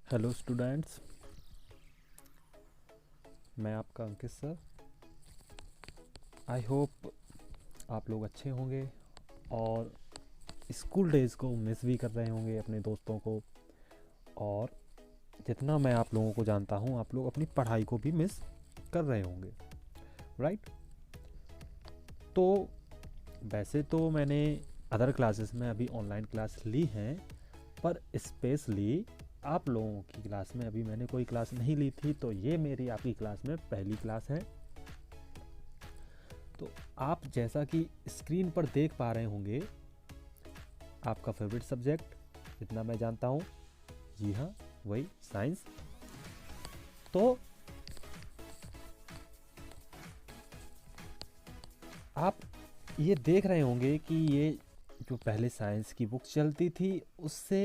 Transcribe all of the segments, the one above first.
Hello students, मैं आपका अंकित sir. I hope आप लोग अच्छे होंगे और स्कूल डेज़ को मिस भी कर रहे होंगे अपने दोस्तों को। और जितना मैं आप लोगों को जानता हूँ, आप लोग अपनी पढ़ाई को भी मिस कर रहे होंगे, राइट? तो वैसे तो मैंने अदर क्लासेस में अभी ऑनलाइन क्लास ली हैं, पर स्पेशली आप लोगों की क्लास में अभी मैंने कोई क्लास नहीं ली थी, तो ये मेरी आपकी क्लास में पहली क्लास है। तो आप जैसा कि स्क्रीन पर देख पा रहे होंगे, आपका फेवरेट सब्जेक्ट जितना मैं जानता हूँ, जी हाँ, वही साइंस। तो आप ये देख रहे होंगे कि ये जो पहले साइंस की बुक चलती थी, उससे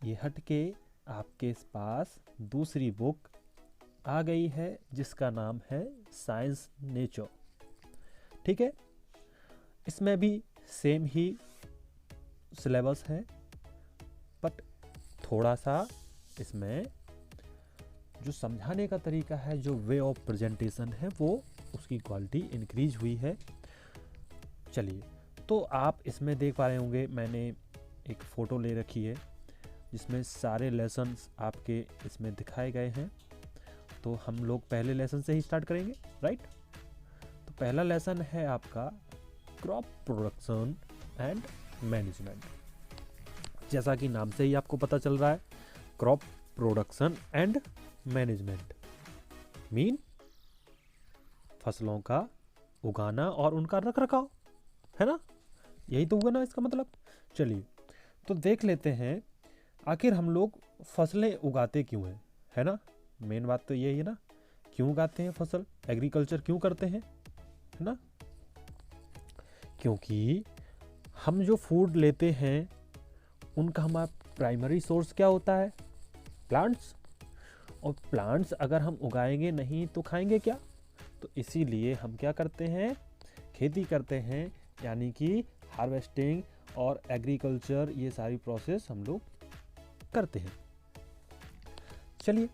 ये हट के आपके पास दूसरी बुक आ गई है जिसका नाम है साइंस नेचर। ठीक है, इसमें भी सेम ही सिलेबस है, बट थोड़ा सा इसमें जो समझाने का तरीका है, जो वे ऑफ प्रेजेंटेशन है, वो उसकी क्वालिटी इंक्रीज हुई है। चलिए, तो आप इसमें देख पा रहे होंगे, मैंने एक फ़ोटो ले रखी है जिसमें सारे लेसन्स आपके इसमें दिखाए गए हैं। तो हम लोग पहले लेसन से ही स्टार्ट करेंगे, राइट? तो पहला लेसन है आपका क्रॉप प्रोडक्शन एंड मैनेजमेंट। जैसा कि नाम से ही आपको पता चल रहा है, crop production and management mean फसलों का उगाना और उनका रख रखाव, है ना? यही तो हुआ ना इसका मतलब। चलिए, तो देख लेते हैं आखिर हम लोग फसलें उगाते क्यों हैं, है ना? मेन बात तो यही है ना, क्यों उगाते हैं फसल, एग्रीकल्चर क्यों करते हैं, है ना? क्योंकि हम जो फूड लेते हैं उनका हमारा प्राइमरी सोर्स क्या होता है? प्लांट्स। और प्लांट्स अगर हम उगाएंगे नहीं तो खाएंगे क्या? तो इसीलिए हम क्या करते हैं, खेती करते हैं, यानी कि हार्वेस्टिंग और एग्रीकल्चर, ये सारी प्रोसेस हम लोग करते हैं। चलिए,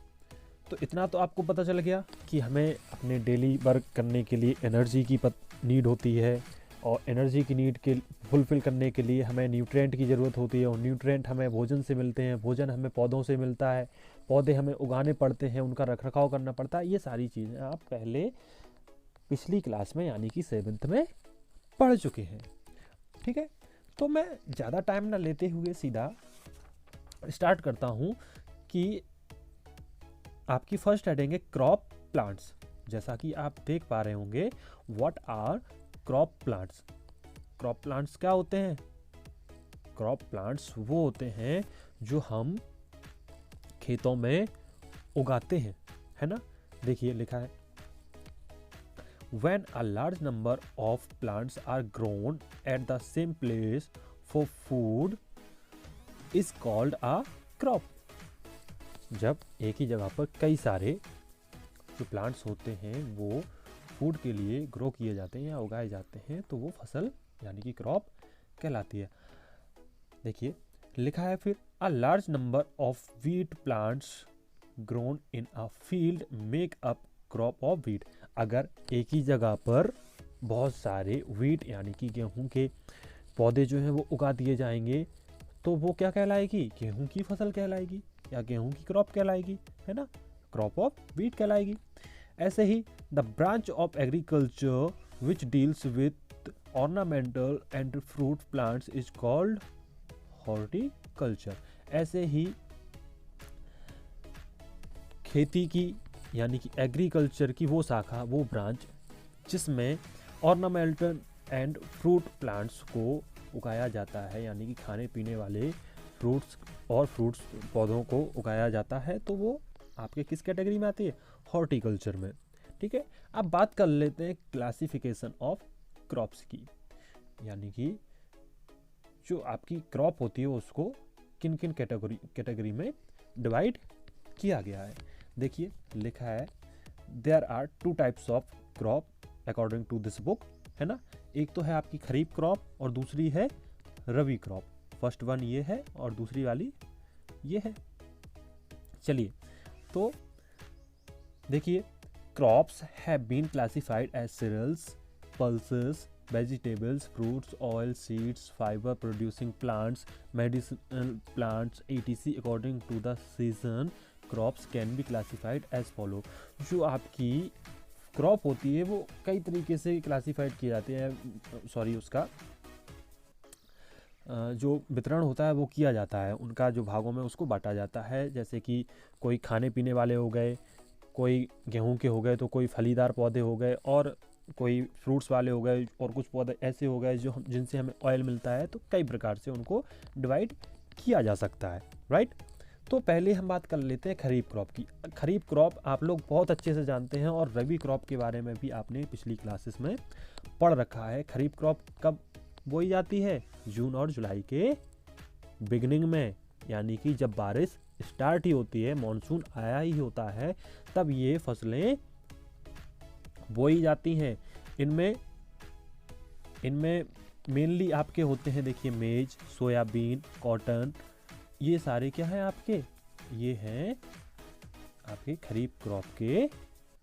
तो इतना तो आपको पता चल गया कि हमें अपने डेली वर्क करने के लिए एनर्जी की नीड होती है, और एनर्जी की नीड के फुलफ़िल करने के लिए हमें न्यूट्रिएंट की ज़रूरत होती है, और न्यूट्रिएंट हमें भोजन से मिलते हैं, भोजन हमें पौधों से मिलता है, पौधे हमें उगाने पड़ते हैं, उनका रखरखाव करना पड़ता है। ये सारी चीज़ें आप पहले पिछली क्लास में यानी कि 7th में पढ़ चुके हैं। ठीक है, तो मैं ज़्यादा टाइम ना लेते हुए सीधा स्टार्ट करता हूँ कि आपकी फर्स्ट हेडिंग है क्रॉप प्लांट्स। जैसा कि आप देख पा रहे होंगे, what are crop plants. Crop plants क्या होते हैं? क्रॉप प्लांट्स वो होते हैं जो हम खेतों में उगाते हैं, है ना? देखिए लिखा है, when a large number of plants are grown at the same place for food is called a crop। जब एक ही जगह पर कई सारे जो प्लांट्स होते हैं वो फूड के लिए ग्रो किए जाते हैं या उगाए जाते हैं, तो वो फसल यानी कि क्रॉप कहलाती है। देखिए लिखा है फिर, a large number of wheat plants grown in a field make up crop of wheat. अगर एक ही जगह पर बहुत सारे वीट यानी कि गेहूं के पौधे जो हैं वो उगा दिए जाएंगे, तो वो क्या कहलाएगी? गेहूं की फसल कहलाएगी, या गेहूं की क्रॉप कहलाएगी, है ना? क्रॉप ऑफ वीट कहलाएगी। ऐसे ही the branch of agriculture which deals with ornamental and fruit plants is called horticulture. ऐसे ही खेती की यानी कि एग्रीकल्चर की वो शाखा, वो ब्रांच जिसमें ऑर्नामेंटल एंड फ्रूट प्लांट्स को उगाया जाता है, यानी कि खाने पीने वाले फ्रूट्स और फ्रूट्स पौधों को उगाया जाता है, तो वो आपके किस कैटेगरी में आती है? हॉर्टिकल्चर में। ठीक है, अब बात कर लेते हैं क्लासिफिकेशन ऑफ क्रॉप्स की, यानी कि जो आपकी क्रॉप होती है उसको किन किन कैटेगरी में डिवाइड किया गया है। देखिए लिखा है, there are 2 types of crop according to this book, है ना? एक तो है आपकी खरीफ क्रॉप और दूसरी है रबी क्रॉप। फर्स्ट वन ये है और दूसरी वाली ये है। चलिए, तो देखिए, crops have been classified as cereals, pulses, vegetables, fruits, oil, seeds, fiber producing plants, medicinal plants, etc. according to the season. Crops can be classified as follow. जो आपकी क्रॉप होती है वो कई तरीके से क्लासिफाइड किए जाते हैं, सॉरी उसका जो वितरण होता है वो किया जाता है, उनका जो भागों में उसको बांटा जाता है। जैसे कि कोई खाने पीने वाले हो गए, कोई गेहूं के हो गए, तो कोई फलीदार पौधे हो गए, और कोई फ्रूट्स वाले हो गए, और कुछ पौधे ऐसे हो गए जो जिनसे हमें ऑयल मिलता है। तो कई प्रकार से उनको डिवाइड किया जा सकता है, राइट। तो पहले हम बात कर लेते हैं खरीफ क्रॉप की। खरीफ क्रॉप आप लोग बहुत अच्छे से जानते हैं, और रबी क्रॉप के बारे में भी आपने पिछली क्लासेस में पढ़ रखा है। खरीफ क्रॉप कब बोई जाती है? जून और जुलाई के बिगनिंग में, यानी कि जब बारिश स्टार्ट ही होती है, मॉनसून आया ही होता है, तब ये फसलें बोई जाती हैं। इनमें मेनली आपके होते हैं, देखिए, मेज, सोयाबीन, कॉटन, ये सारे क्या हैं आपके? ये हैं आपके खरीफ क्रॉप के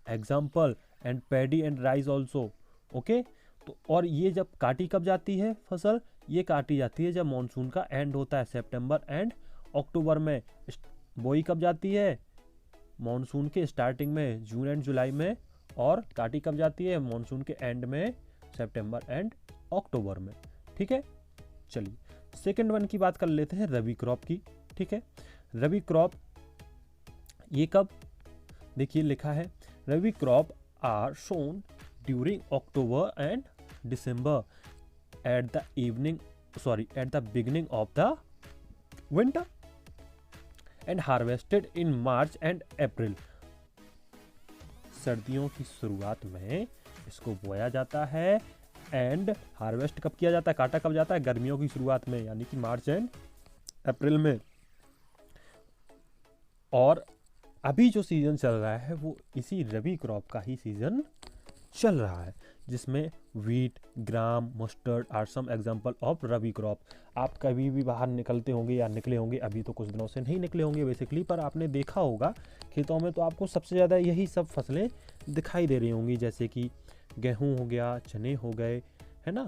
example. And paddy and rice also, okay. तो और ये जब काटी कब जाती है फसल? ये काटी जाती है जब मॉनसून का एंड होता है, सितंबर एंड अक्टूबर में। बोई कब जाती है? मॉनसून के स्टार्टिंग में, जून एंड जुलाई में। और काटी कब जाती है? मॉनसून के एंड में, सितंबर एंड अक्टूबर में, ठीक है। चलिए, सेकंड वन की बात कर लेते हैं, रबी क्रॉप की, ठीक है। रबी क्रॉप ये कब? देखिए लिखा है, rabi crop are sown during October and December at the beginning of the winter and harvested in March and April. सर्दियों की शुरुआत में इसको बोया जाता है, एंड हार्वेस्ट कब किया जाता है, काटा कब जाता है? गर्मियों की शुरुआत में, यानी कि मार्च एंड अप्रैल में। और अभी जो सीजन चल रहा है वो इसी रबी क्रॉप का ही सीजन चल रहा है, जिसमें wheat, gram, mustard are some example of rabi crop. आप कभी भी बाहर निकलते होंगे या निकले होंगे, अभी तो कुछ दिनों से नहीं निकले होंगे बेसिकली, पर आपने देखा होगा खेतों में तो आपको सबसे ज़्यादा यही सब फसलें दिखाई दे रही होंगी, जैसे कि गेहूं हो गया, चने हो गए, है ना,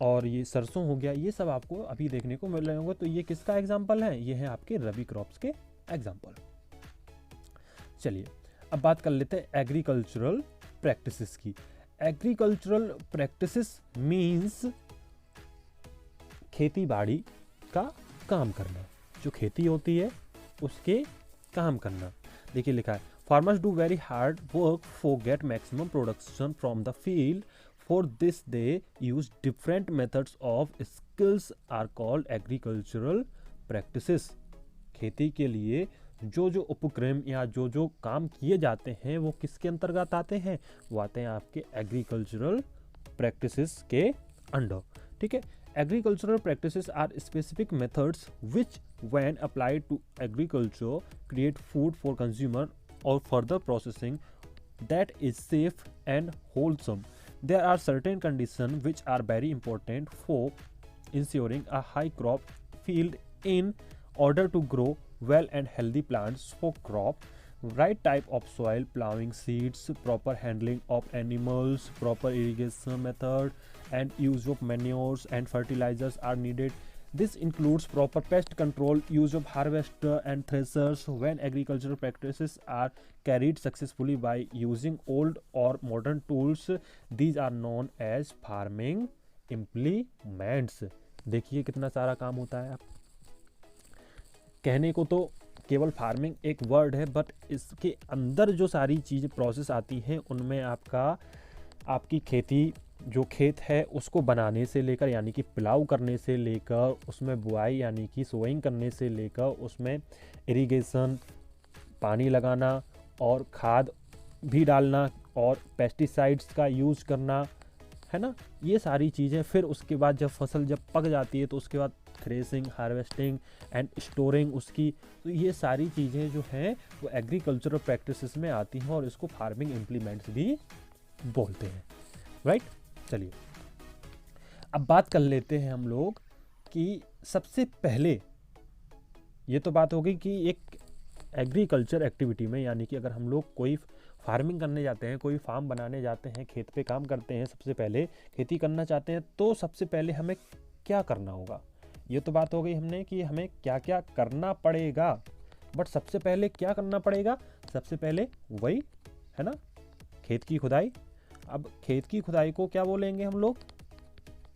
और ये सरसों हो गया, ये सब आपको अभी देखने को मिल रहे होंगे। तो ये किसका एग्जाम्पल है? ये है आपके रबी क्रॉप्स के एग्जाम्पल। चलिए, अब बात कर लेते हैं एग्रीकल्चरल प्रैक्टिसेस की। एग्रीकल्चरल प्रैक्टिसेस मीन्स खेती बाड़ी का काम करना, जो खेती होती है उसके काम करना। देखिए लिखा है, farmers do very hard work for get maximum production from the field, for this they use different methods of skills are called agricultural practices. खेती के लिए जो जो उपक्रम या जो जो काम किए जाते हैं वो किसके अंतर्गत आते हैं? वो आते हैं आपके एग्रीकल्चरल प्रैक्टिसेस के अंडर, ठीक है। Agricultural practices are specific methods which when applied to agriculture create food for consumer और further processing that is safe and wholesome. There are certain conditions which are very important for ensuring a high crop field in order to grow well and healthy plants for crop. Right type of soil, plowing seeds, proper handling of animals, proper irrigation method, and use of manures and fertilizers are needed. This includes proper pest control, use of harvester and threshers. When agricultural practices are carried successfully by using old or modern tools, these are known as farming implements. देखिए कितना सारा काम होता है। आप कहने को तो केवल फार्मिंग एक वर्ड है, बट इसके अंदर जो सारी चीज़ें प्रोसेस आती हैं उनमें आपकी खेती, जो खेत है उसको बनाने से लेकर, यानी कि प्लाउ करने से लेकर, उसमें बुआई यानी कि सोइंग करने से लेकर, उसमें इरिगेशन, पानी लगाना और खाद भी डालना और पेस्टिसाइड्स का यूज़ करना, है ना, ये सारी चीज़ें। फिर उसके बाद जब फसल जब पक जाती है तो उसके बाद थ्रेसिंग, हार्वेस्टिंग एंड स्टोरिंग उसकी। तो ये सारी चीज़ें जो हैं वो एग्रीकल्चरल प्रैक्टिसेस में आती हैं और इसको फार्मिंग इम्प्लीमेंट्स भी बोलते हैं, राइट। चलिए, अब बात कर लेते हैं हम लोग कि सबसे पहले, ये तो बात हो गई कि एक एग्रीकल्चर एक्टिविटी में, यानी कि अगर हम लोग कोई फार्मिंग करने जाते हैं, कोई फार्म बनाने जाते हैं, खेत पे काम करते हैं, सबसे पहले खेती करना चाहते हैं, तो सबसे पहले हमें क्या करना होगा। ये तो बात हो गई हमने कि हमें क्या क्या करना पड़ेगा, बट सबसे पहले क्या करना पड़ेगा, सबसे पहले वही है ना, खेत की खुदाई। अब खेत की खुदाई को क्या बोलेंगे हम लोग,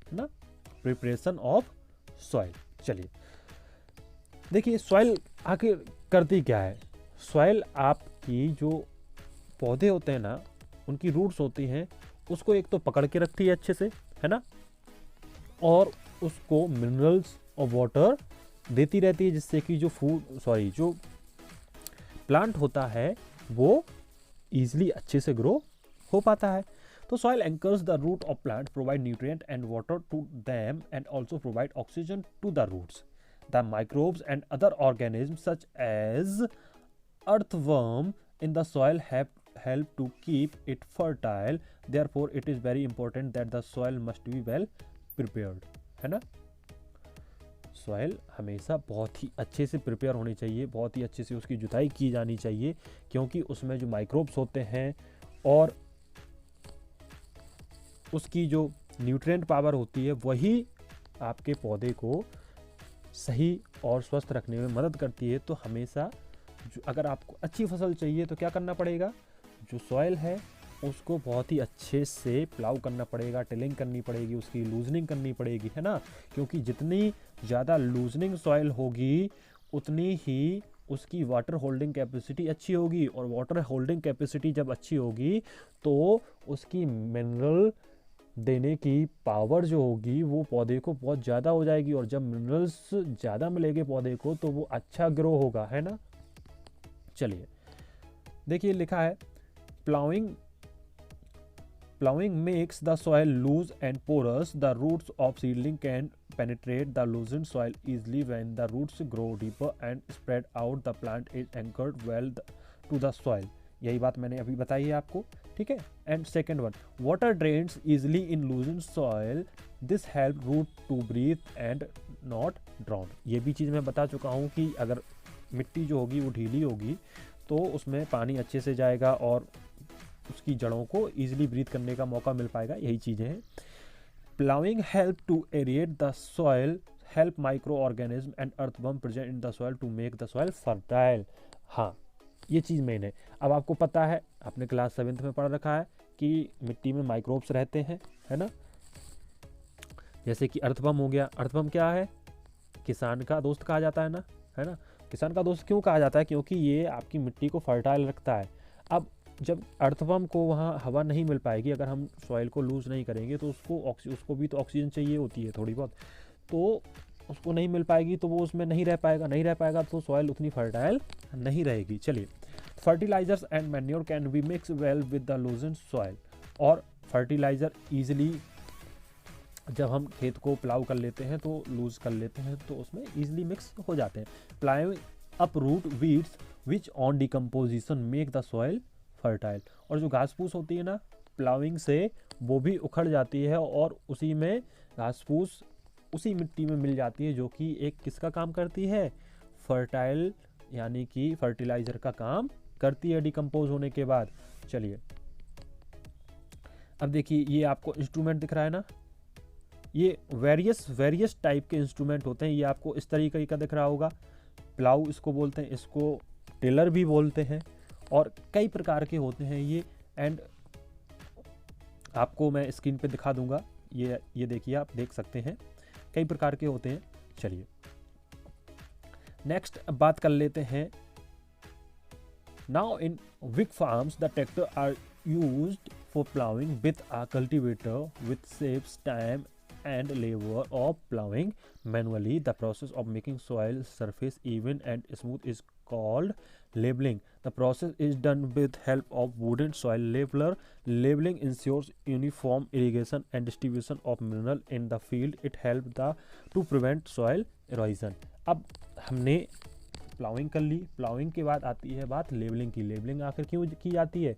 है ना, प्रिपरेशन ऑफ सॉइल। चलिए देखिए सॉइल आखिर करती क्या है। सॉइल आपकी जो पौधे होते हैं ना, उनकी रूट्स होती हैं, उसको एक तो पकड़ के रखती है अच्छे से, है ना, और उसको मिनरल्स और वाटर देती रहती है, जिससे कि जो प्लांट होता है वो ईजिली अच्छे से ग्रो हो पाता है। तो soil anchors the root of plant, provide nutrient and water to them and also provide oxygen to the roots. The microbes and other organism such as earthworm in the soil help to keep it fertile. Therefore it is very important that the soil must be well prepared, है ना। Soil हमेशा बहुत ही अच्छे से prepare होनी चाहिए, बहुत ही अच्छे से उसकी जुताई की जानी चाहिए, क्योंकि उसमें जो माइक्रोब्स होते हैं और उसकी जो न्यूट्रिएंट पावर होती है, वही आपके पौधे को सही और स्वस्थ रखने में मदद करती है। तो हमेशा अगर आपको अच्छी फसल चाहिए तो क्या करना पड़ेगा, जो सॉइल है उसको बहुत ही अच्छे से प्लाउ करना पड़ेगा, टिलिंग करनी पड़ेगी, उसकी लूजनिंग करनी पड़ेगी, है ना, क्योंकि जितनी ज़्यादा लूजनिंग सॉइल होगी उतनी ही उसकी वाटर होल्डिंग कैपेसिटी अच्छी होगी, और वाटर होल्डिंग कैपेसिटी जब अच्छी होगी तो उसकी मिनरल देने की पावर जो होगी वो पौधे को बहुत ज़्यादा हो जाएगी, और जब मिनरल्स ज़्यादा मिलेंगे पौधे को तो वो अच्छा ग्रो होगा, है ना। चलिए देखिए लिखा है, plowing makes the soil loose and porous. The roots of seedling can penetrate the loosened soil easily. When the roots grow deeper and spread out, the plant is anchored well to the soil. यही बात मैंने अभी बताई है आपको, ठीक है। And second one, water drains easily in loosen soil, this help root to breathe and not drown. ये भी चीज़ मैं बता चुका हूँ कि अगर मिट्टी जो होगी वो ढीली होगी तो उसमें पानी अच्छे से जाएगा और उसकी जड़ों को इजीली ब्रीथ करने का मौका मिल पाएगा, यही चीज़ें हैं। Ploughing help to aerate the soil, help microorganism and earthworm present in the soil to make the soil fertile. हाँ, ये चीज़ मेन है। अब आपको पता है, आपने क्लास 7th में पढ़ रखा है कि मिट्टी में माइक्रोब्स रहते हैं, है ना, जैसे कि अर्थवर्म हो गया। अर्थवर्म क्या है, किसान का दोस्त कहा जाता है ना। किसान का दोस्त क्यों कहा जाता है, क्योंकि ये आपकी मिट्टी को फर्टाइल रखता है। अब जब अर्थवर्म को वहाँ हवा नहीं मिल पाएगी, अगर हम सॉइल को लूज़ नहीं करेंगे तो उसको भी तो ऑक्सीजन चाहिए होती है थोड़ी बहुत, तो उसको नहीं मिल पाएगी तो वो उसमें नहीं रह पाएगा तो सॉइल उतनी फर्टाइल नहीं रहेगी। चलिए, fertilizers and manure can be mix well with the loosen soil. और फर्टिलाइज़र ईजिली जब हम खेत को प्लाउ कर लेते हैं तो लूज कर लेते हैं तो उसमें ईजिली मिक्स हो जाते हैं। Ploughing up root weeds which on decomposition make the soil fertile. और जो घास फूस होती है ना, प्लाउइंग से वो भी उखड़ जाती है और उसी में घास फूस उसी मिट्टी में मिल जाती है, जो कि एक किसका काम करती है, फर्टाइल यानी कि फर्टिलाइज़र का काम करती है डिकम्पोज होने के बाद। चलिए अब देखिए, ये आपको इंस्ट्रूमेंट दिख रहा है ना, ये वेरियस टाइप के इंस्ट्रूमेंट होते हैं। ये आपको इस तरीके का दिख रहा होगा, प्लाऊ इसको बोलते हैं, इसको टिलर भी बोलते हैं, और कई प्रकार के होते हैं ये। एंड आपको मैं स्क्रीन पे दिखा दूंगा, ये देखिए, आप देख सकते हैं कई प्रकार के होते हैं। चलिए नेक्स्ट बात कर लेते हैं। Now in big farms the tractor are used for ploughing with a cultivator with saves time and labor of plowing manually. The process of making soil surface even and smooth is called leveling. The process is done with help of wooden soil leveler. Leveling ensures uniform irrigation and distribution of mineral in the field. It helps to prevent soil erosion. अब हमने ploughing कर ली, ploughing के बाद आती है बात levelling की। Levelling आखिर क्यों की जाती है,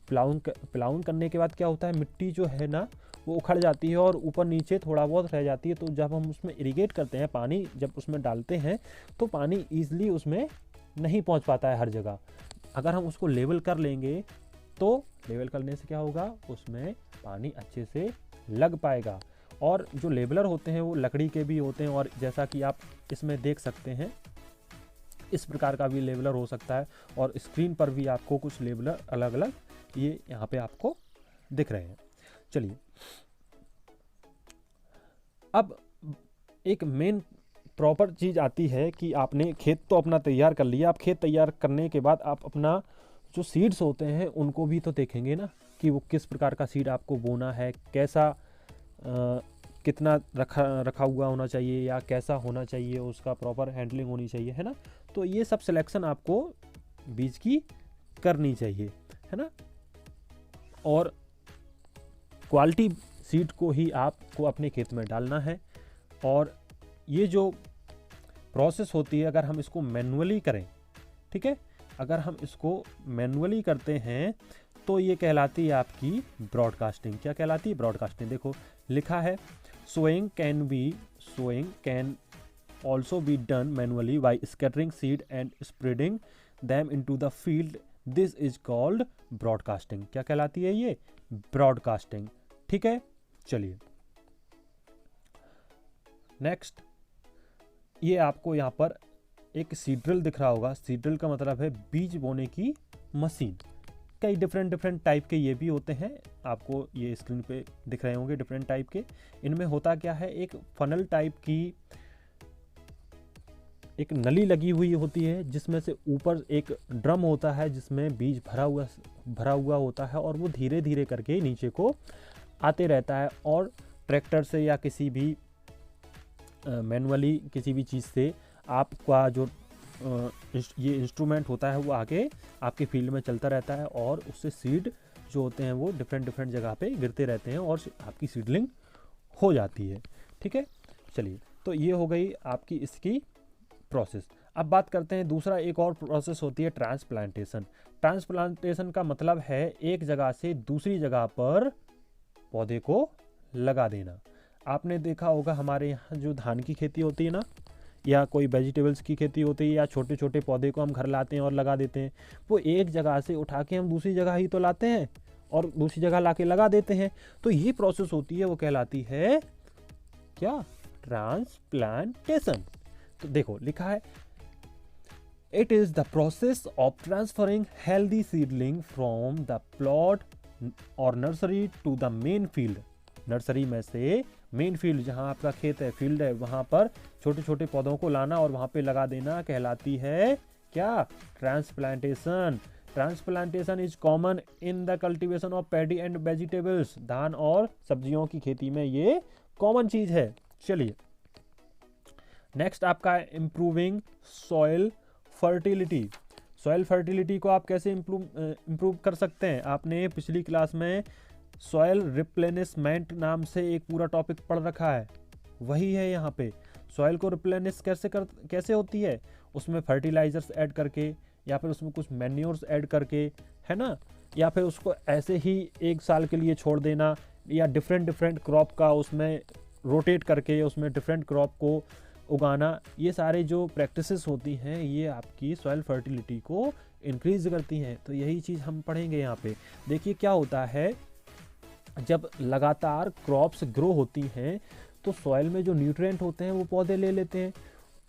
प्लाउइंग करने के बाद क्या होता है, मिट्टी जो है ना वो उखड़ जाती है और ऊपर नीचे थोड़ा बहुत रह जाती है। तो जब हम उसमें इरिगेट करते हैं, पानी जब उसमें डालते हैं तो पानी ईजिली उसमें नहीं पहुंच पाता है हर जगह। अगर हम उसको लेवल कर लेंगे तो लेवल करने से क्या होगा, उसमें पानी अच्छे से लग पाएगा। और जो लेवलर होते हैं वो लकड़ी के भी होते हैं, और जैसा कि आप इसमें देख सकते हैं इस प्रकार का भी लेवलर हो सकता है, और स्क्रीन पर भी आपको कुछ लेवलर अलग अलग ये यहाँ पे आपको दिख रहे हैं। चलिए अब एक मेन प्रॉपर चीज़ आती है कि आपने खेत तो अपना तैयार कर लिया। आप खेत तैयार करने के बाद आप अपना जो सीड्स होते हैं उनको भी तो देखेंगे ना, कि वो किस प्रकार का सीड आपको बोना है, कैसा कितना रखा हुआ होना चाहिए, या कैसा होना चाहिए, उसका प्रॉपर हैंडलिंग होनी चाहिए, है ना। तो ये सब सिलेक्शन आपको बीज की करनी चाहिए, है ना। और क्वालिटी सीड को ही आपको अपने खेत में डालना है। और ये जो प्रोसेस होती है अगर हम इसको मैनुअली करें, ठीक है, अगर हम इसको मैनुअली करते हैं तो ये कहलाती है आपकी ब्रॉडकास्टिंग। क्या कहलाती है? ब्रॉडकास्टिंग। देखो लिखा है sowing can also be done manually by scattering seed and spreading them into the field, this is called broadcasting. क्या कहलाती है? ये ब्रॉडकास्टिंग। ठीक है, चलिए नेक्स्ट, ये आपको यहाँ पर एक सीड्रिल दिख रहा होगा। सीड्रिल का मतलब है बीज बोने की मशीन। कई डिफरेंट टाइप के ये भी होते हैं, आपको ये स्क्रीन पे दिख रहे होंगे डिफरेंट टाइप के। इनमें होता क्या है, एक फनल टाइप की एक नली लगी हुई होती है जिसमें से ऊपर एक ड्रम होता है जिसमें बीज भरा हुआ होता है, और वो धीरे धीरे करके नीचे को आते रहता है। और ट्रैक्टर से या किसी भी मैनुअली किसी भी चीज़ से आपका जो ये इंस्ट्रूमेंट होता है वो आगे आपके फील्ड में चलता रहता है, और उससे सीड जो होते हैं वो डिफरेंट जगह पे गिरते रहते हैं और आपकी सीडलिंग हो जाती है। ठीक है, चलिए तो ये हो गई आपकी इसकी प्रोसेस। अब बात करते हैं दूसरा, एक और प्रोसेस होती है ट्रांसप्लांटेशन। ट्रांसप्लांटेशन का मतलब है एक जगह से दूसरी जगह पर पौधे को लगा देना। आपने देखा होगा हमारे यहाँ जो धान की खेती होती है ना, या कोई वेजिटेबल्स की खेती होती है, या छोटे छोटे पौधे को हम घर लाते हैं और लगा देते हैं, वो एक जगह से उठा के हम दूसरी जगह ही तो लाते हैं और दूसरी जगह ला के लगा देते हैं। तो ये प्रोसेस होती है वो कहलाती है क्या? ट्रांसप्लांटेशन। तो देखो लिखा है it is the process of transferring healthy seedling from the plot और nursery to the main field. Nursery में से मेन फील्ड, जहां आपका खेत है, फील्ड है, वहां पर छोटे छोटे पौधों को लाना और वहां पे लगा देना कहलाती है क्या? Transplantation. Transplantation is common in the cultivation of paddy and vegetables. धान और सब्जियों की खेती में ये कॉमन चीज है। चलिए नेक्स्ट आपका improving soil fertility. Soil fertility को आप कैसे इम्प्रूव कर सकते हैं? आपने पिछली क्लास में सॉइल रिप्लेनिशमेंट नाम से एक पूरा टॉपिक पढ़ रखा है, वही है यहाँ पे। सॉइल को रिप्लेनिश कैसे होती है? उसमें फर्टिलाइजर्स ऐड करके, या फिर उसमें कुछ मैन्योर्स ऐड करके, है ना, या फिर उसको ऐसे ही एक साल के लिए छोड़ देना, या डिफरेंट क्रॉप का उसमें रोटेट करके उसमें डिफरेंट क्रॉप को उगाना। ये सारे जो प्रैक्टिसेस होती हैं ये आपकी सॉइल फर्टिलिटी को इंक्रीज करती हैं। तो यही चीज़ हम पढ़ेंगे यहाँ पे। देखिए क्या होता है, जब लगातार क्रॉप्स ग्रो होती हैं तो सॉइल में जो न्यूट्रिएंट होते हैं वो पौधे ले लेते हैं।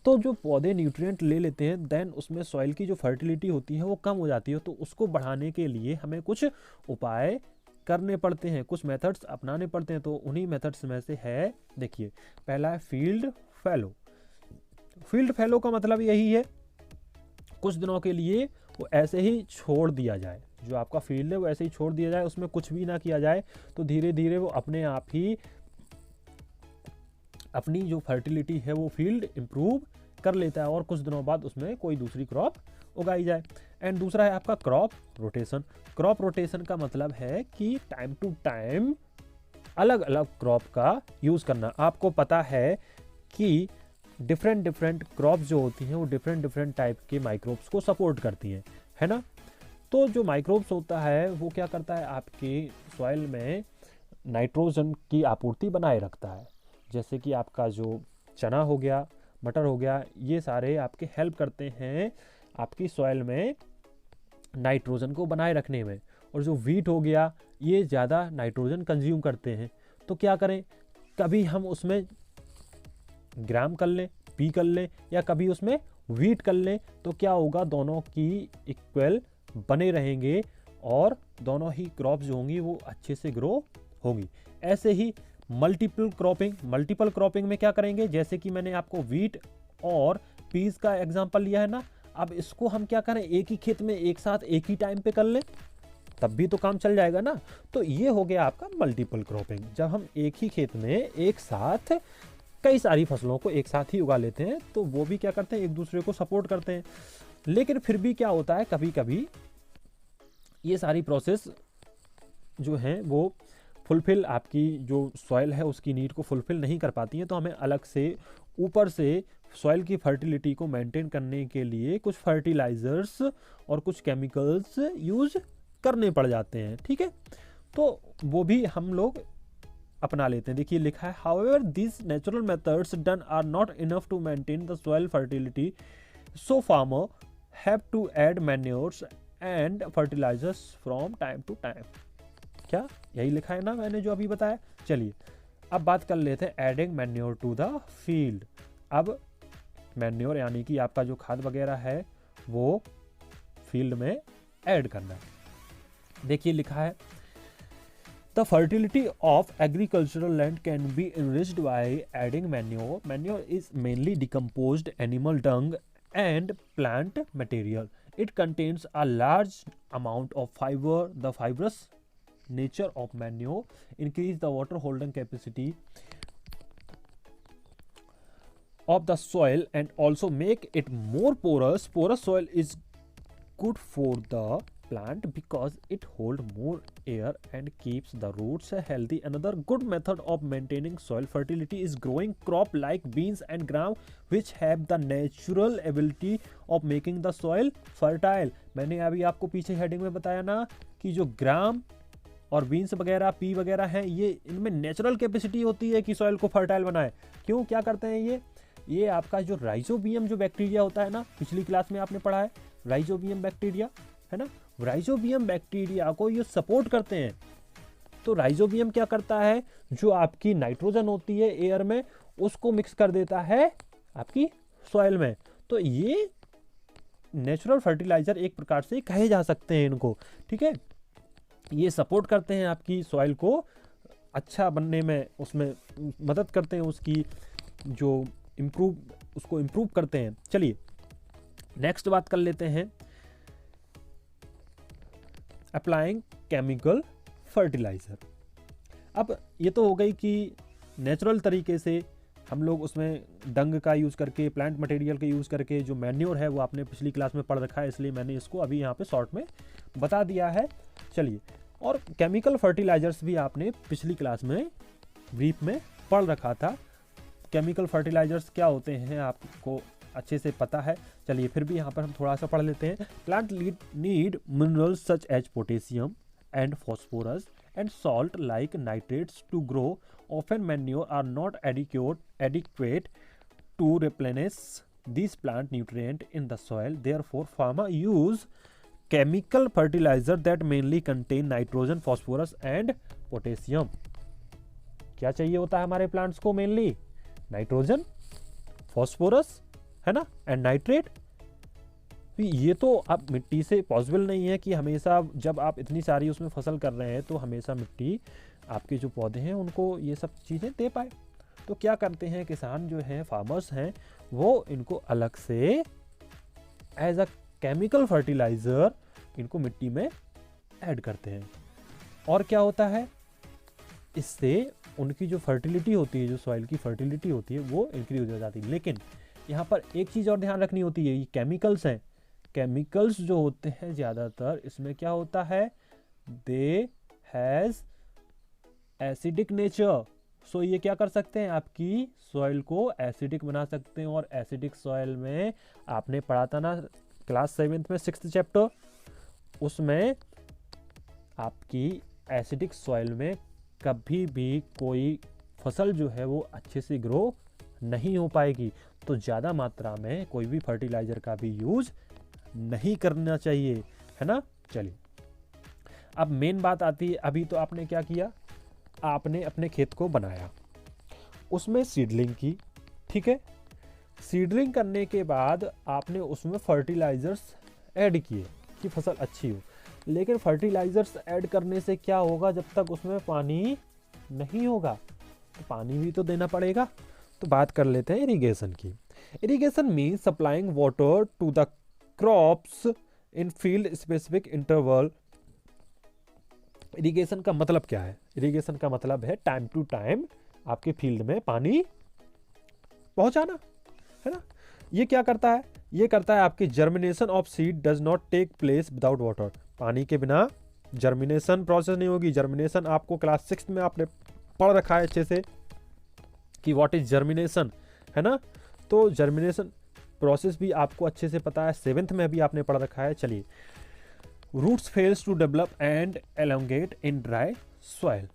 तो जो पौधे न्यूट्रिएंट ले लेते हैं देन उसमें सॉइल की जो फर्टिलिटी होती है वो कम हो जाती है। तो उसको बढ़ाने के लिए हमें कुछ उपाय करने पड़ते हैं, कुछ मेथड्स अपनाने पड़ते हैं। तो उन्हीं मेथड्स में से है, देखिए पहला है फील्ड फैलो। फील्ड फैलो का मतलब यही है कुछ दिनों के लिए वो ऐसे ही छोड़ दिया जाए, जो आपका फील्ड है वो ऐसे ही छोड़ दिया जाए, उसमें कुछ भी ना किया जाए। तो धीरे धीरे वो अपने आप ही अपनी जो फर्टिलिटी है वो फील्ड इंप्रूव कर लेता है, और कुछ दिनों बाद उसमें कोई दूसरी क्रॉप उगाई जाए। एंड दूसरा है आपका क्रॉप रोटेशन। क्रॉप रोटेशन का मतलब है कि टाइम टू टाइम अलग अलग क्रॉप का यूज़ करना। आपको पता है कि डिफरेंट क्रॉप जो होती हैं वो डिफरेंट टाइप के माइक्रोब्स को सपोर्ट करती हैं, है ना। तो जो माइक्रोब्स होता है वो क्या करता है, आपके सॉइल में नाइट्रोजन की आपूर्ति बनाए रखता है। जैसे कि आपका जो चना हो गया, मटर हो गया, ये सारे आपके हेल्प करते हैं आपकी सॉइल में नाइट्रोजन को बनाए रखने में। और जो वीट हो गया ये ज़्यादा नाइट्रोजन कंज्यूम करते हैं, तो क्या करें, कभी हम उसमें ग्राम कर लें, पी कर लें, या कभी उसमें वीट कर लें, तो क्या होगा, दोनों की इक्वल बने रहेंगे और दोनों ही क्रॉप्स जो होंगी वो अच्छे से ग्रो होंगी। ऐसे ही मल्टीपल क्रॉपिंग में क्या करेंगे, जैसे कि मैंने आपको वीट और पीस का एग्जांपल लिया है ना, अब इसको हम क्या करें, एक ही खेत में एक साथ एक ही टाइम पे कर लें, तब भी तो काम चल जाएगा ना। तो ये हो गया आपका मल्टीपल क्रॉपिंग, जब हम एक ही खेत में एक साथ कई सारी फसलों को एक साथ ही उगा लेते हैं, तो वो भी क्या करते हैं, एक दूसरे को सपोर्ट करते हैं। लेकिन फिर भी क्या होता है, कभी कभी ये सारी प्रोसेस जो हैं वो फुलफिल, आपकी जो सॉइल है उसकी नीड को फुलफिल नहीं कर पाती हैं, तो हमें अलग से ऊपर से सॉइल की फर्टिलिटी को मेंटेन करने के लिए कुछ फर्टिलाइजर्स और कुछ केमिकल्स यूज करने पड़ जाते हैं। ठीक है, तो वो भी हम लोग अपना लेते हैं। देखिए लिखा है, however this natural methods done are not enough to maintain the soil fertility, so farmer have to add manures and fertilizers from time to time. क्या यही लिखा है ना मैंने जो अभी बताया। चलिए अब बात कर लेते हैं adding manure to the field. अब मैन्योर यानी कि आपका जो खाद वगैरह है वो फील्ड में ऐड करना है। देखिए लिखा है, the fertility of agricultural land can be enriched by adding manure. Manure is mainly decomposed animal dung and plant material. It contains a large amount of fiber. The fibrous nature of manure increase the water holding capacity of the soil and also make it more porous. Porous soil is good for the plant because it holds more air and keeps the roots healthy. Another good method of maintaining soil fertility is growing crop like beans and gram which have the natural ability of making the soil fertile. मैंने अभी आपको पीछे heading में बताया ना कि जो ग्राम और बीन्स वगैरह पी वगैरह हैं, ये इनमें नेचुरल कैपेसिटी होती है कि सॉइल को फर्टाइल बनाए। क्यों, क्या करते हैं ये आपका जो राइजोबियम जो बैक्टीरिया होता है ना, पिछली क्लास में आपने पढ़ा है राइजोबियम बैक्टीरिया है ना, राइजोबियम बैक्टीरिया को ये सपोर्ट करते हैं। तो राइजोबियम क्या करता है, जो आपकी नाइट्रोजन होती है एयर में उसको मिक्स कर देता है आपकी सॉइल में। तो ये नेचुरल फर्टिलाइजर एक प्रकार से कहे जा सकते हैं इनको। ठीक है, ये सपोर्ट करते हैं आपकी सॉइल को अच्छा बनने में, उसमें मदद करते हैं, उसकी जो उसको इम्प्रूव करते हैं। चलिए नेक्स्ट बात कर लेते हैं, अप्लाइंग केमिकल फर्टिलाइजर। अब ये तो हो गई कि नेचुरल तरीके से हम लोग उसमें डंग का यूज़ करके, प्लांट मटेरियल का यूज़ करके, जो मैन्योर है वो आपने पिछली क्लास में पढ़ रखा है, इसलिए मैंने इसको अभी यहाँ पे शॉर्ट में बता दिया है। चलिए, और केमिकल फर्टिलाइजर्स भी आपने पिछली क्लास में ब्रीफ में पढ़ रखा था। केमिकल फर्टिलाइजर्स क्या होते हैं आपको अच्छे से पता है। चलिए फिर भी यहाँ पर हम थोड़ा सा पढ़ लेते हैं। Plant need minerals such as potassium and phosphorus and salt like nitrates to grow. Often manure are not adequate to replenish these plant nutrient in the soil. Therefore, farmer use chemical fertilizer that mainly contain nitrogen, phosphorus and potassium. क्या चाहिए होता है हमारे plants को? Mainly nitrogen, phosphorus है ना, and nitrate. ये तो अब मिट्टी से पॉसिबल नहीं है कि हमेशा जब आप इतनी सारी उसमें फसल कर रहे हैं तो हमेशा मिट्टी आपके जो पौधे हैं उनको ये सब चीज़ें दे पाए। तो क्या करते हैं किसान जो हैं, फार्मर्स हैं, वो इनको अलग से एज अ केमिकल फर्टिलाइज़र इनको मिट्टी में ऐड करते हैं। और क्या होता है, इससे उनकी जो फर्टिलिटी होती है, जो सॉइल की फर्टिलिटी होती है वो इंक्रीज हो जाती है। लेकिन यहाँ पर एक चीज़ और ध्यान रखनी होती है, ये केमिकल्स हैं। केमिकल्स जो होते हैं ज़्यादातर इसमें क्या होता है, दे हैज़ एसिडिक नेचर। सो ये क्या कर सकते हैं, आपकी सॉइल को एसिडिक बना सकते हैं। और एसिडिक सॉइल में आपने पढ़ा था ना क्लास 7th में 6th चैप्टर, उसमें आपकी एसिडिक सॉइल में कभी भी कोई फसल जो है वो अच्छे से ग्रो नहीं हो पाएगी। तो ज़्यादा मात्रा में कोई भी फर्टिलाइज़र का भी यूज़ नहीं करना चाहिए, है ना। चलिए अब मेन बात आती है, अभी तो आपने क्या किया, आपने अपने खेत को बनाया, उसमें सीडलिंग की, ठीक है। सीडलिंग करने के बाद आपने उसमें फर्टिलाइजर्स ऐड किए कि फसल अच्छी हो, लेकिन फर्टिलाइजर्स ऐड करने से क्या होगा, जब तक उसमें पानी नहीं होगा तो पानी भी तो देना पड़ेगा। तो बात कर लेते हैं इरिगेशन की। Irrigation means supplying water to the crops in field specific interval. Irrigation का मतलब क्या है? इरिगेशन का मतलब है टाइम टू टाइम आपके फील्ड में पानी पहुंचाना, है ना। ये क्या करता है? ये करता है आपकी germination of seed does not take place without water. पानी के बिना जर्मिनेशन प्रोसेस नहीं होगी। जर्मिनेशन आपको क्लास 6 में आपने पढ़ रखा है अच्छे से कि व्हाट इज जर्मिनेशन, है ना। तो जर्मिनेशन प्रोसेस भी आपको अच्छे से पता है, 7th में भी आपने पढ़ रखा है। चलिए, roots fails to develop and elongate in dry soil.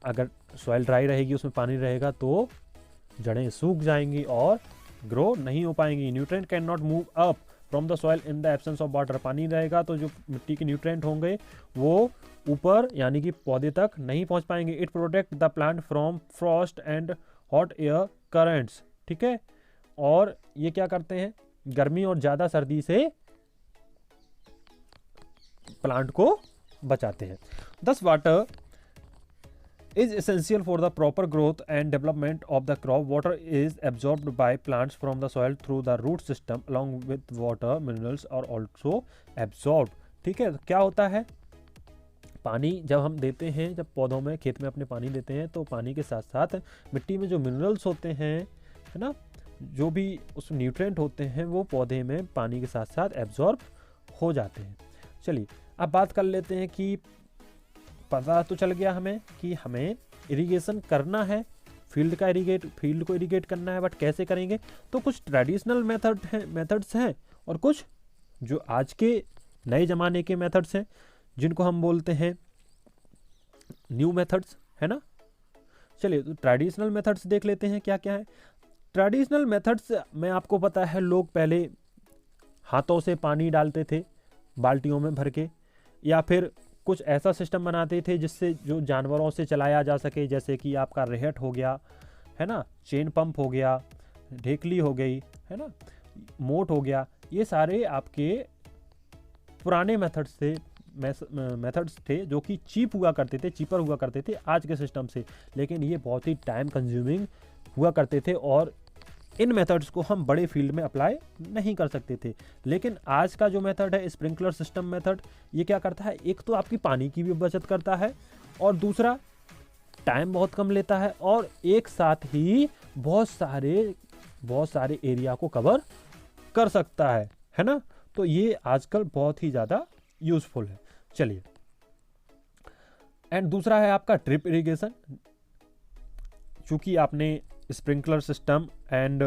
अगर सॉइल ड्राई रहेगी, उसमें पानी रहेगा, तो जड़ें सूख जाएंगी और ग्रो नहीं हो पाएंगी। Nutrient can not move up from the soil in the absence of water. पानी रहेगा तो जो मिट्टी के न्यूट्रिएंट होंगे वो ऊपर यानी कि पौधे तक नहीं पहुंच पाएंगे। It protect the plant from Frost and hot air currents, ठीक है। और ये क्या करते हैं, गर्मी और ज़्यादा सर्दी से प्लांट को बचाते हैं। दस water is essential for the proper growth and development of the crop. Water is absorbed by plants from the soil through the root system. Along with water, minerals are also absorbed. ठीक है, क्या होता है, पानी जब हम देते हैं, जब पौधों में खेत में अपने पानी देते हैं, तो पानी के साथ साथ मिट्टी में जो मिनरल्स होते हैं, है ना, जो भी उस न्यूट्रिएंट होते हैं, वो पौधे में पानी के साथ साथ एब्जॉर्ब हो जाते हैं। चलिए अब बात कर लेते हैं कि पता तो चल गया हमें कि हमें इरिगेशन करना है, फील्ड को इरिगेट करना है, बट कैसे करेंगे। तो कुछ ट्रेडिशनल मेथड्स हैं और कुछ जो आज के नए ज़माने के मेथड्स हैं, जिनको हम बोलते हैं न्यू मेथड्स, है ना। चलिए तो ट्रेडिशनल मेथड्स देख लेते हैं क्या क्या है। ट्रेडिशनल मेथड्स में आपको पता है, लोग पहले हाथों से पानी डालते थे बाल्टियों में भर के, या फिर कुछ ऐसा सिस्टम बनाते थे जिससे जो जानवरों से चलाया जा सके, जैसे कि आपका रेहट हो गया, है ना, चेन पंप हो गया, ढेकली हो गई, है ना, मोट हो गया। ये सारे आपके पुराने मेथड्स थे जो कि चीपर हुआ करते थे आज के सिस्टम से, लेकिन ये बहुत ही टाइम कंज्यूमिंग हुआ करते थे और इन मेथड्स को हम बड़े फील्ड में अप्लाई नहीं कर सकते थे। लेकिन आज का जो मेथड है, स्प्रिंकलर सिस्टम मेथड, ये क्या करता है, एक तो आपकी पानी की भी बचत करता है और दूसरा टाइम बहुत कम लेता है और एक साथ ही बहुत सारे एरिया को कवर कर सकता है ना। तो ये आजकल बहुत ही ज़्यादा यूजफुल है। चलिए, एंड दूसरा है आपका ड्रिप इरिगेशन। चूंकि आपने sprinkler system and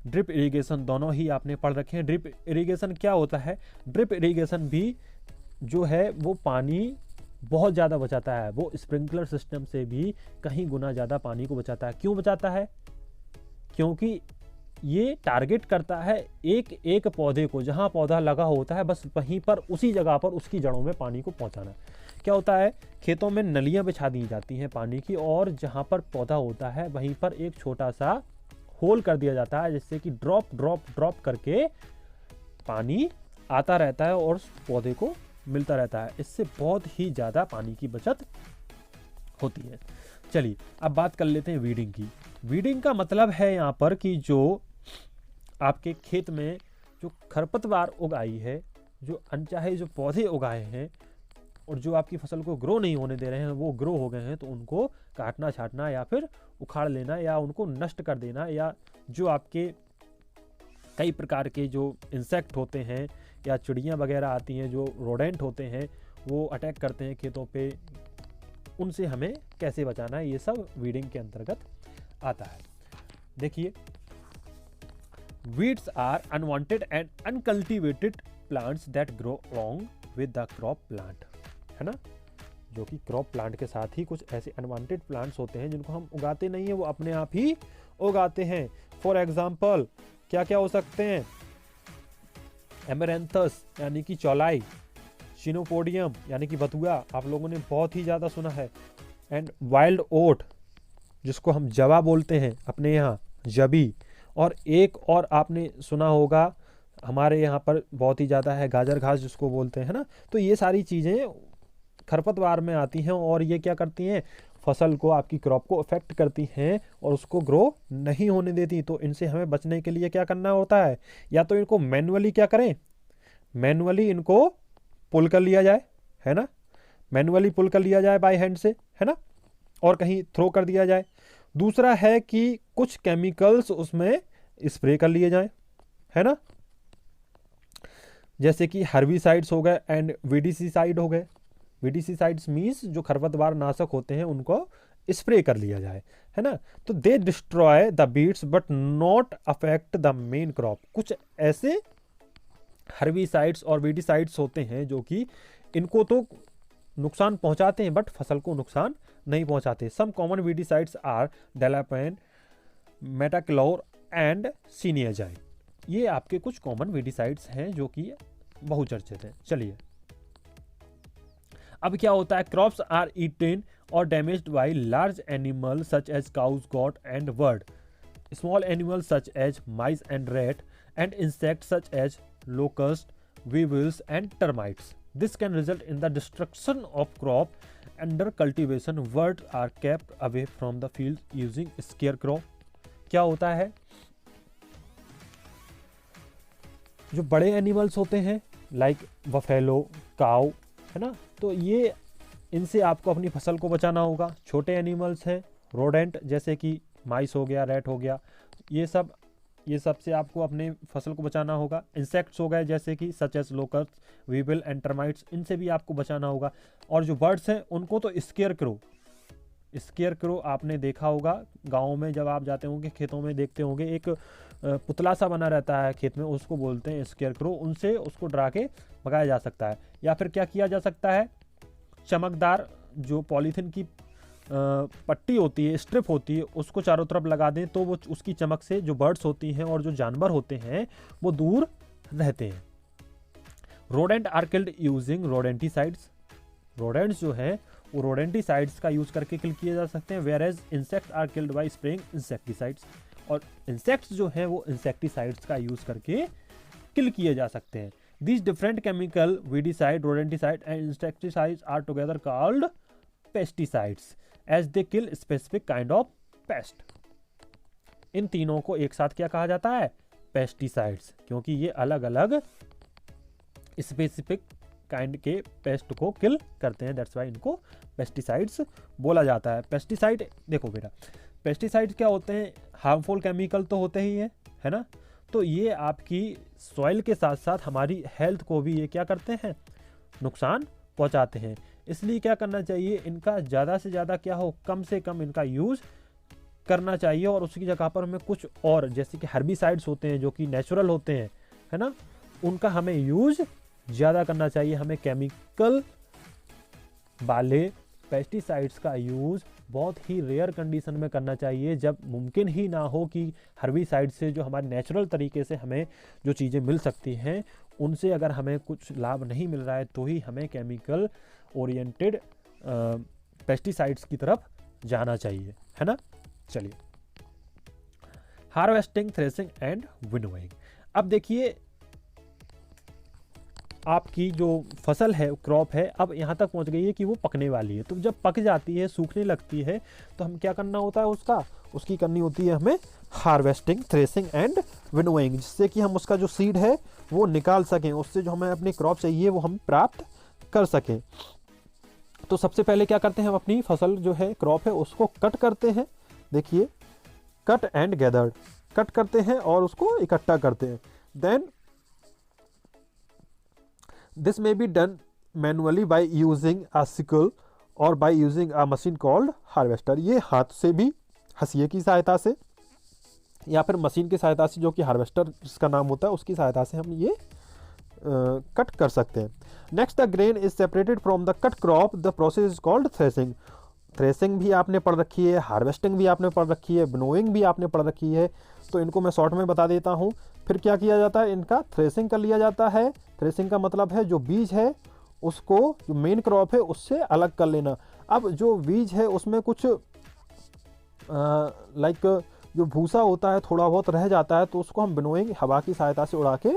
drip irrigation दोनों ही आपने पढ़ रखे हैं। ड्रिप इरिगेशन क्या होता है? ड्रिप इरिगेशन भी जो है वो पानी बहुत ज़्यादा बचाता है, वो स्प्रिंकलर सिस्टम से भी कहीं गुना ज़्यादा पानी को बचाता है। क्यों बचाता है? क्योंकि ये टारगेट करता है एक एक पौधे को, जहाँ पौधा लगा होता है बस वहीं पर उसी जगह पर उसकी जड़ों में पानी को पहुँचाना। क्या होता है, खेतों में नलियाँ बिछा दी जाती हैं पानी की, और जहाँ पर पौधा होता है वहीं पर एक छोटा सा होल कर दिया जाता है, जिससे कि ड्रॉप ड्रॉप ड्रॉप करके पानी आता रहता है और पौधे को मिलता रहता है। इससे बहुत ही ज़्यादा पानी की बचत होती है। चलिए अब बात कर लेते हैं वीडिंग की। वीडिंग का मतलब है यहाँ पर कि जो आपके खेत में जो खरपतवार उगाई है, जो अनचाहे जो पौधे उगाए हैं और जो आपकी फसल को ग्रो नहीं होने दे रहे हैं, वो ग्रो हो गए हैं, तो उनको काटना छाटना या फिर उखाड़ लेना या उनको नष्ट कर देना, या जो आपके कई प्रकार के जो इंसेक्ट होते हैं या चिड़ियाँ वगैरह आती हैं, जो रोडेंट होते हैं, वो अटैक करते हैं खेतों पे, उनसे हमें कैसे बचाना है, ये सब वीडिंग के अंतर्गत आता है। देखिए, weeds are unwanted and uncultivated plants that grow along with the crop plant, है ना, जो कि क्रॉप प्लांट के साथ ही कुछ ऐसे अनवांटेड प्लांट्स होते हैं जिनको हम उगाते नहीं हैं, वो अपने आप ही उगाते हैं। फॉर एग्जाम्पल क्या क्या हो सकते हैं? एमेरेंथस यानी कि चौलाई, चिनोपोडियम यानी कि बथुआ आप लोगों ने बहुत ही ज़्यादा सुना है, एंड वाइल्ड ओट जिसको हम जवा बोलते हैं अपने यहाँ, जबी, और एक और आपने सुना होगा हमारे यहाँ पर बहुत ही ज़्यादा है गाजर घास जिसको बोलते हैं ना। तो ये सारी चीज़ें खरपतवार में आती हैं और ये क्या करती हैं, फसल को, आपकी क्रॉप को अफेक्ट करती हैं और उसको ग्रो नहीं होने देती। तो इनसे हमें बचने के लिए क्या करना होता है, या तो इनको मैनुअली क्या करें, मैनुअली इनको पुल कर लिया जाए, है ना, मैनुअली पुल कर लिया जाए बाय हैंड से, है ना, और कहीं थ्रो कर दिया जाए। दूसरा है कि कुछ केमिकल्स उसमें स्प्रे कर लिए जाएं, है ना, जैसे कि हर्बिसाइड्स हो गए एंड वीडीसीसाइड हो गए। वीडीसीसाइड्स मीन्स जो खरपतवार नाशक होते हैं उनको स्प्रे कर लिया जाए, है ना। तो दे destroy the beads but not affect the main crop. कुछ ऐसे हर्बिसाइड्स और वीडीसाइड्स होते हैं जो कि इनको तो नुकसान पहुंचाते हैं बट फसल को नुकसान नहीं पहुंचाते। Some common weedicides are dalapon, metachlor and cyanazide. ये आपके कुछ कॉमन वीडीसाइड्स हैं जो कि बहुचर्चित हैं। चलिए अब क्या होता है, क्रॉप्स आर ईटेन और damaged by large animal such as cows, goat and bird, small animal such as mice and rat, and insect such as locust, weevils and termites. This can result in the destruction of crop. Under cultivation, birds are kept away from the field using scarecrow. क्या होता है, जो बड़े animals होते हैं like buffalo, काऊ, है ना, तो ये इनसे आपको अपनी फसल को बचाना होगा। छोटे एनिमल्स हैं रोडेंट जैसे कि माइस हो गया, रैट हो गया, ये सब से आपको अपने फसल को बचाना होगा। इंसेक्ट्स हो गए जैसे कि such as locust, weevil and termites, इनसे भी आपको बचाना होगा। और जो बर्ड्स हैं उनको तो स्केयर क्रो आपने देखा होगा गाँव में, जब आप जाते होंगे खेतों में देखते होंगे एक पुतला सा बना रहता है खेत में, उसको बोलते हैं स्केयर क्रो। उनसे उसको डरा के भगाया जा सकता है। या फिर क्या किया जा सकता है, चमकदार जो पॉलीथीन की पट्टी होती है, स्ट्रिप होती है, उसको चारों तरफ लगा दें तो वो उसकी चमक से जो बर्ड्स होती हैं और जो जानवर होते हैं वो दूर रहते हैं। Rodent are killed using rodenticides. Rodents जो हैं वो रोडेंटिसाइड्स का यूज करके किल किए जा सकते हैं, whereas insects are killed by spraying insecticides. और इंसेक्ट्स जो हैं वो इंसेक्टिसाइड्स का यूज करके किल किए जा सकते हैं। These different chemical, weedicide, rodenticide and insecticides are together called pesticides as they kill specific kind of pest. इन तीनों को एक साथ क्या कहा जाता है, पेस्टिसाइड्स, क्योंकि ये अलग अलग स्पेसिफिक काइंड के पेस्ट को किल करते हैं, दैट्स वाई इनको पेस्टिसाइड्स बोला जाता है। पेस्टिसाइड देखो बेटा, पेस्टिसाइड क्या होते हैं, हार्मफुल केमिकल तो होते ही है ना, तो ये आपकी सॉइल के साथ साथ हमारी हेल्थ को भी ये क्या करते हैं, नुकसान पहुंचाते हैं। इसलिए क्या करना चाहिए, इनका ज़्यादा से ज़्यादा क्या हो, कम से कम इनका यूज़ करना चाहिए। और उसकी जगह पर हमें कुछ और जैसे कि हर्बिसाइड्स होते हैं जो कि नेचुरल होते हैं, है ना, उनका हमें यूज़ ज़्यादा करना चाहिए। हमें केमिकल वाले पेस्टिसाइड्स का यूज़ बहुत ही रेयर कंडीशन में करना चाहिए, जब मुमकिन ही ना हो कि हर्बिसाइड से जो हमारे नेचुरल तरीके से हमें जो चीज़ें मिल सकती हैं उनसे अगर हमें कुछ लाभ नहीं मिल रहा है तो ही हमें केमिकल ओरिएंटेड पेस्टिसाइड्स की तरफ जाना चाहिए, है ना। चलिए, हार्वेस्टिंग, थ्रेसिंग एंड विनोइंग। अब देखिए आपकी जो फसल है, क्रॉप है, अब यहाँ तक पहुँच गई है कि वो पकने वाली है। तो जब पक जाती है, सूखने लगती है, तो हम क्या करना होता है, उसकी करनी होती है हमें हार्वेस्टिंग, थ्रेसिंग एंड विनोइंग, जिससे कि हम उसका जो सीड है वो निकाल सकें, उससे जो हमें अपनी क्रॉप चाहिए वो हम प्राप्त कर सकें। तो सबसे पहले क्या करते हैं, हम अपनी फसल जो है, क्रॉप है, उसको कट करते हैं। देखिए, कट एंड गैदर्ड, कट करते हैं और उसको इकट्ठा करते हैं। Then this may be done manually by using a sickle or by using a machine called harvester। ये हाथ से भी, हंसिए की सहायता से, या फिर मशीन की सहायता से जो कि हार्वेस्टर जिसका नाम होता है उसकी सहायता से हम ये कट कर सकते हैं। Next, the grain is separated from the cut crop, the process is called threshing. Threshing भी आपने पढ़ रखी है, हार्वेस्टिंग भी आपने पढ़ रखी है, विनोइंग भी आपने पढ़ रखी है, तो इनको मैं शॉर्ट में बता देता हूँ। फिर क्या किया जाता है, इनका थ्रेसिंग कर लिया जाता है। थ्रेसिंग का मतलब है जो बीज है उसको, जो मेन क्रॉप है उससे अलग कर लेना। अब जो बीज है उसमें कुछ लाइक जो भूसा होता है थोड़ा बहुत रह जाता है, तो उसको हम विनोइंग हवा की सहायता से उड़ा के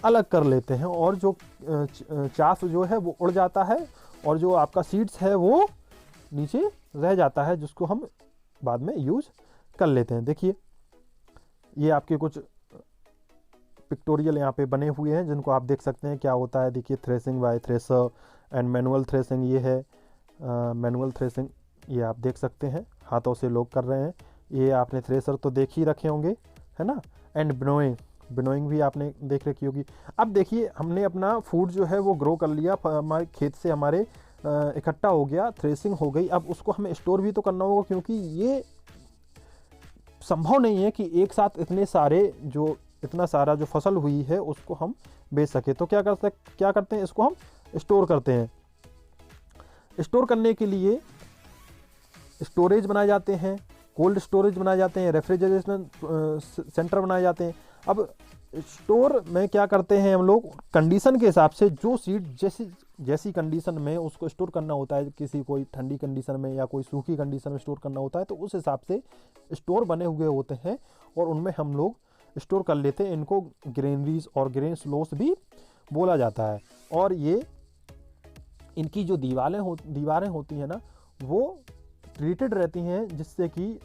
अलग कर लेते हैं, और जो चाफ जो है वो उड़ जाता है, और जो आपका सीड्स है वो नीचे रह जाता है, जिसको हम बाद में यूज कर लेते हैं। देखिए ये आपके कुछ पिक्टोरियल यहाँ पे बने हुए हैं जिनको आप देख सकते हैं क्या होता है। देखिए threshing by thresher and manual threshing, ये है मैनुअल थ्रेसिंग, ये आप देख सकते हैं हाथों से लोग कर रहे हैं। ये आपने थ्रेसर तो देख ही रखे होंगे, है ना। एंड विनोइंग, विनोइंग भी आपने देख रखी होगी। अब देखिए हमने अपना फूड जो है वो ग्रो कर लिया, हमारे खेत से हमारे इकट्ठा हो गया, थ्रेसिंग हो गई। अब उसको हमें स्टोर भी तो करना होगा, क्योंकि ये संभव नहीं है कि एक साथ इतना सारा जो फसल हुई है उसको हम बेच सके। तो क्या करते हैं, इसको हम स्टोर करते हैं। स्टोर करने के लिए स्टोरेज बनाए जाते हैं, कोल्ड स्टोरेज बनाए जाते हैं, रेफ्रिजरेशन सेंटर बनाए जाते हैं। अब स्टोर में क्या करते हैं हम लोग, कंडीशन के हिसाब से जो सीड जैसी कंडीशन में उसको स्टोर करना होता है, किसी कोई ठंडी कंडीशन में या कोई सूखी कंडीशन में स्टोर करना होता है, तो उस हिसाब से स्टोर बने हुए होते हैं और उनमें हम लोग स्टोर कर लेते हैं। इनको ग्रेनरीज और ग्रेन स्लोस भी बोला जाता है। और ये इनकी जो दीवारें होती हैं ना, वो ट्रीटेड रहती हैं जिससे कि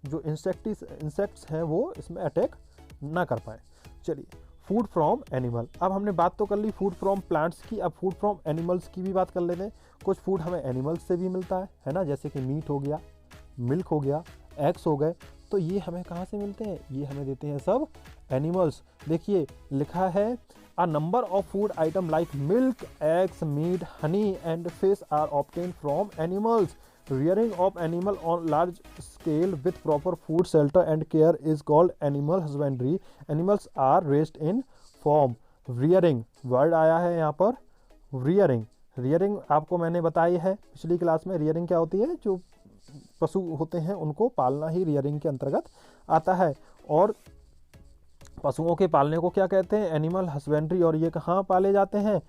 जो इंसेक्ट्स हैं वो इसमें अटैक ना कर पाए। चलिए, फूड फ्रॉम एनिमल, अब हमने बात तो कर ली फूड फ्रॉम प्लांट्स की, अब फूड फ्रॉम एनिमल्स की भी बात कर लेते हैं। कुछ फूड हमें एनिमल्स से भी मिलता है ना, जैसे कि मीट हो गया, मिल्क हो गया, एग्स हो गए। तो ये हमें कहाँ से मिलते हैं, ये हमें देते हैं सब एनिमल्स। देखिए लिखा है a number of food item like milk, eggs, meat, honey and fish are obtained from animals. Rearing of animal on large scale with proper food, shelter and care is called animal husbandry. Animals are raised in farm. Rearing word आया है यहाँ पर, rearing आपको मैंने बताई है पिछली class में। rearing क्या होती है, जो पशु होते हैं उनको पालना ही rearing के अंतर्गत आता है। और पशुओं के पालने को क्या कहते हैं, एनिमल हस्बेंड्री। और ये कहाँ पाले जाते हैं,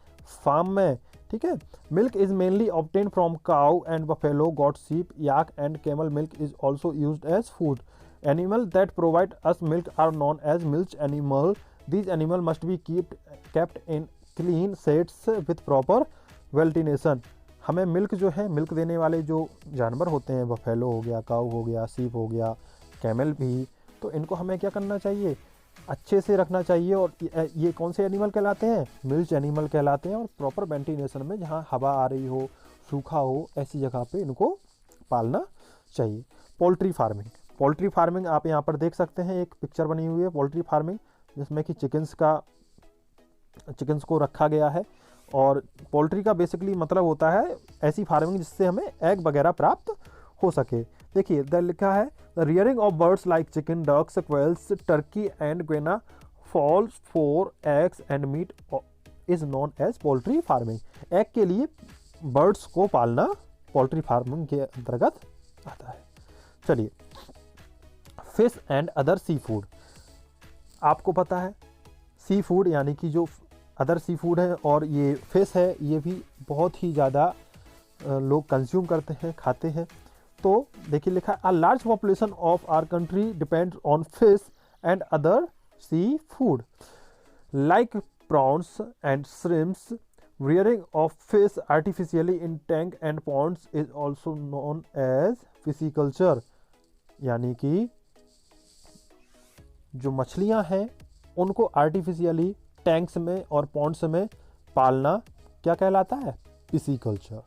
फार्म में, ठीक है। Milk is mainly obtain from cow and buffalo, goat, sheep, yak and camel milk is also used as food. Animal that provide us milk are known as milk animal. These animal must be kept in clean sheds with proper ventilation. हमें milk जो है, milk देने वाले जो जानवर होते हैं, buffalo हो गया, काऊ हो गया, शीप हो गया, कैमल भी, तो इनको हमें क्या करना चाहिए, अच्छे से रखना चाहिए। और ये कौन से एनिमल कहलाते हैं, मिल्क एनिमल कहलाते हैं। और प्रॉपर वेंटिलेशन में, जहाँ हवा आ रही हो, सूखा हो, ऐसी जगह पे इनको पालना चाहिए। पोल्ट्री फार्मिंग आप यहाँ पर देख सकते हैं, एक पिक्चर बनी हुई है पोल्ट्री फार्मिंग, जिसमें कि चिकन्स को रखा गया है। और पोल्ट्री का बेसिकली मतलब होता है ऐसी फार्मिंग जिससे हमें एग वगैरह प्राप्त हो सके। देखिए इधर लिखा है the rearing of birds like chicken, ducks, quails, turkey and guinea fowls for eggs and meat is known as poultry farming. Egg के लिए बर्ड्स को पालना पोल्ट्री फार्मिंग के अंतर्गत आता है। चलिए, fish and other C food, आपको पता है सी फूड यानी कि जो अदर सी फूड है, और ये फिश है, ये भी बहुत ही ज़्यादा लोग कंज्यूम करते हैं, खाते हैं। तो देखिए लिखा है a large population of our country depends on fish and other sea food like prawns and shrimps. Rearing of fish artificially in tank and ponds is also known as pisciculture. यानी कि जो मछलियां हैं उनको आर्टिफिशियली टैंक्स में और Pond's में पालना क्या कहलाता है, पिसीकल्चर।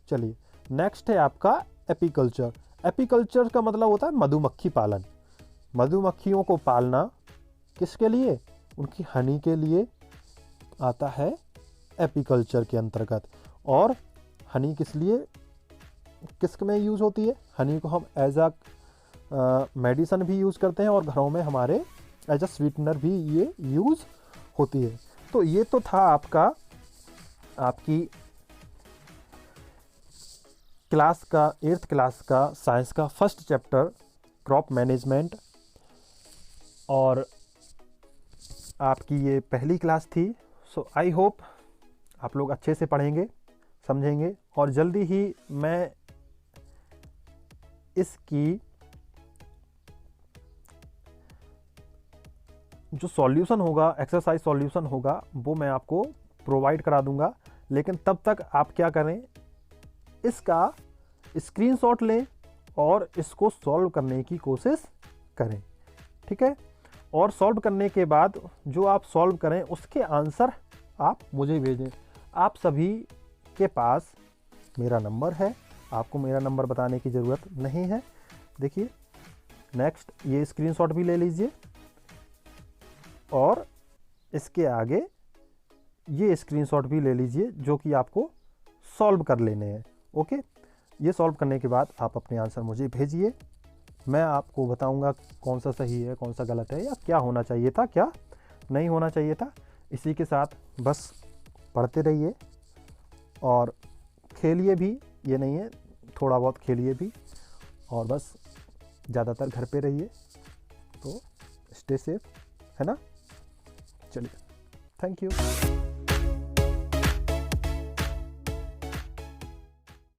चलिए, नेक्स्ट है आपका एपीकल्चर। एपीकल्चर का मतलब होता है मधुमक्खी पालन। मधुमक्खियों को पालना किसके लिए, उनकी हनी के लिए आता है एपीकल्चर के अंतर्गत। और हनी किस में यूज़ होती है, हनी को हम एज अ मेडिसन भी यूज़ करते हैं, और घरों में हमारे एज अ स्वीटनर भी ये यूज़ होती है। तो ये तो था आपकी क्लास का 8th क्लास का साइंस का फर्स्ट चैप्टर क्रॉप मैनेजमेंट। और आपकी ये पहली क्लास थी। सो आई होप आप लोग अच्छे से पढ़ेंगे, समझेंगे, और जल्दी ही मैं इसकी जो सॉल्यूशन होगा, एक्सरसाइज सॉल्यूशन होगा, वो मैं आपको प्रोवाइड करा दूंगा। लेकिन तब तक आप क्या करें, इसका स्क्रीनशॉट लें और इसको सॉल्व करने की कोशिश करें, ठीक है। और सॉल्व करने के बाद जो आप सॉल्व करें उसके आंसर आप मुझे भेजें। आप सभी के पास मेरा नंबर है, आपको मेरा नंबर बताने की ज़रूरत नहीं है। देखिए नेक्स्ट, ये स्क्रीनशॉट भी ले लीजिए और इसके आगे ये स्क्रीनशॉट भी ले लीजिए जो कि आपको सॉल्व कर लेने हैं। ओके, ये सॉल्व करने के बाद आप अपने आंसर मुझे भेजिए। मैं आपको बताऊंगा कौन सा सही है, कौन सा गलत है, या क्या होना चाहिए था, क्या नहीं होना चाहिए था। इसी के साथ बस पढ़ते रहिए और खेलिए भी, ये नहीं है, थोड़ा बहुत खेलिए भी, और बस ज़्यादातर घर पे रहिए। तो स्टे सेफ, है ना। चलिए, थैंक यू।